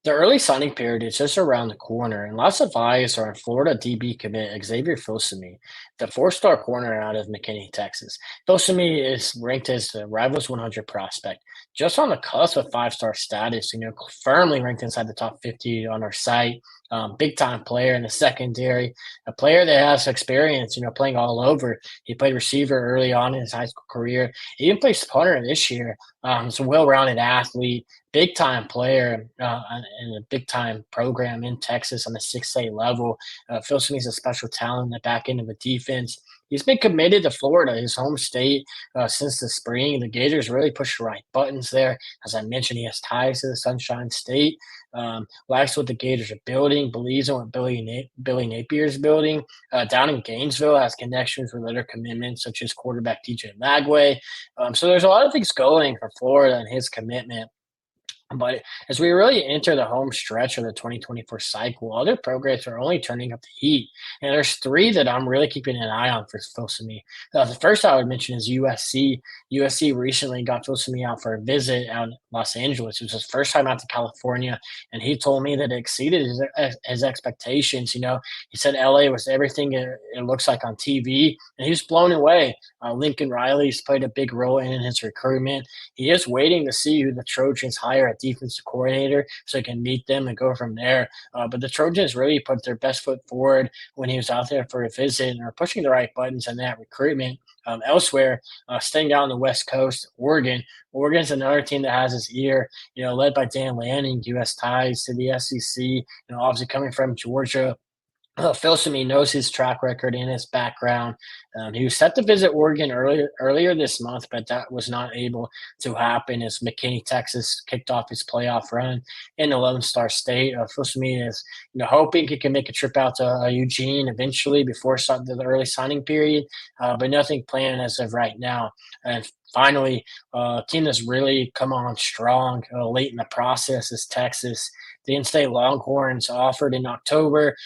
The early signing period is just around the corner, and lots of eyes are on Florida DB commit Xavier Filsaime, the four-star corner out of McKinney, Texas. Filsaime is ranked as the Rivals 100 prospect, just on the cusp of five-star status. Firmly ranked inside the top 50 on our site. Big-time player in the secondary, a player that has experience. Playing all over. He played receiver early on in his high school career. He even plays punter this year. He's a well-rounded athlete, big time player in a big time program in Texas on the 6A level. Feels to me he's a special talent in the back end of the defense. He's been committed to Florida, his home state, since the spring. The Gators really push the right buttons there. As I mentioned, he has ties to the Sunshine State. Likes what the Gators are building, believes in what Billy Napier is building. Down in Gainesville, has connections with other commitments such as quarterback TJ Lagway. So there's a lot of things going for Florida and his commitment. But as we really enter the home stretch of the 2024 cycle, other programs are only turning up the heat. And there's three that I'm really keeping an eye on for Filsaime. The first I would mention is USC. USC recently got Filsaime out for a visit out in Los Angeles. It was his first time out to California, and he told me that it exceeded his expectations. He said LA was everything it looks like on TV, and he was blown away. Lincoln Riley's played a big role in his recruitment. He is waiting to see who the Trojans hire at defensive coordinator so he can meet them and go from there. But the Trojans really put their best foot forward when he was out there for a visit and are pushing the right buttons in that recruitment. Elsewhere, staying down on the West Coast, Oregon. Oregon's another team that has his ear, led by Dan Lanning, U.S. ties to the SEC, obviously coming from Georgia. Filsaime knows his track record and his background. He was set to visit Oregon earlier this month, but that was not able to happen as McKinney, Texas, kicked off his playoff run in the Lone Star State. Filsaime is, hoping he can make a trip out to Eugene eventually before the early signing period, but nothing planned as of right now. And finally, a team that's really come on strong late in the process is Texas. The in-state Longhorns offered in October.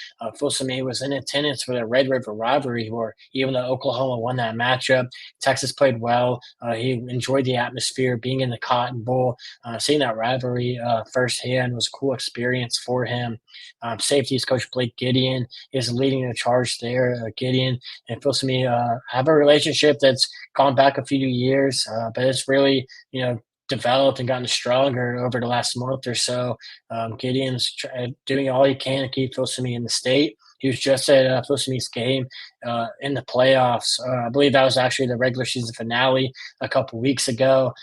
Filsaime was in attendance for the Red River rivalry, where even though Oklahoma won that matchup, Texas played well. He enjoyed the atmosphere, being in the Cotton Bowl, seeing that rivalry firsthand was a cool experience for him. Safeties coach Blake Gideon is leading the charge there. Gideon and Filsaime have a relationship that's gone back a few years, but it's really, developed and gotten stronger over the last month or so. Gideon's doing all he can to keep Filsaime in the state. He was just at Filsaime's game in the playoffs. I believe that was actually the regular season finale a couple weeks ago.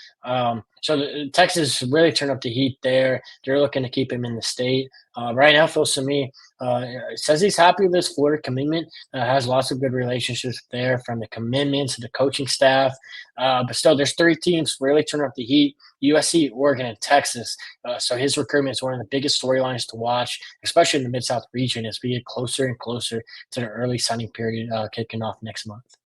Texas really turned up the heat there. They're looking to keep him in the state. Right now, Filsaime says he's happy with his Florida commitment. Has lots of good relationships there, from the commitment to the coaching staff. But still, there's three teams really turning up the heat: USC, Oregon, and Texas. So his recruitment is one of the biggest storylines to watch, especially in the Mid South region, as we get closer and closer to the early signing period kicking off next month.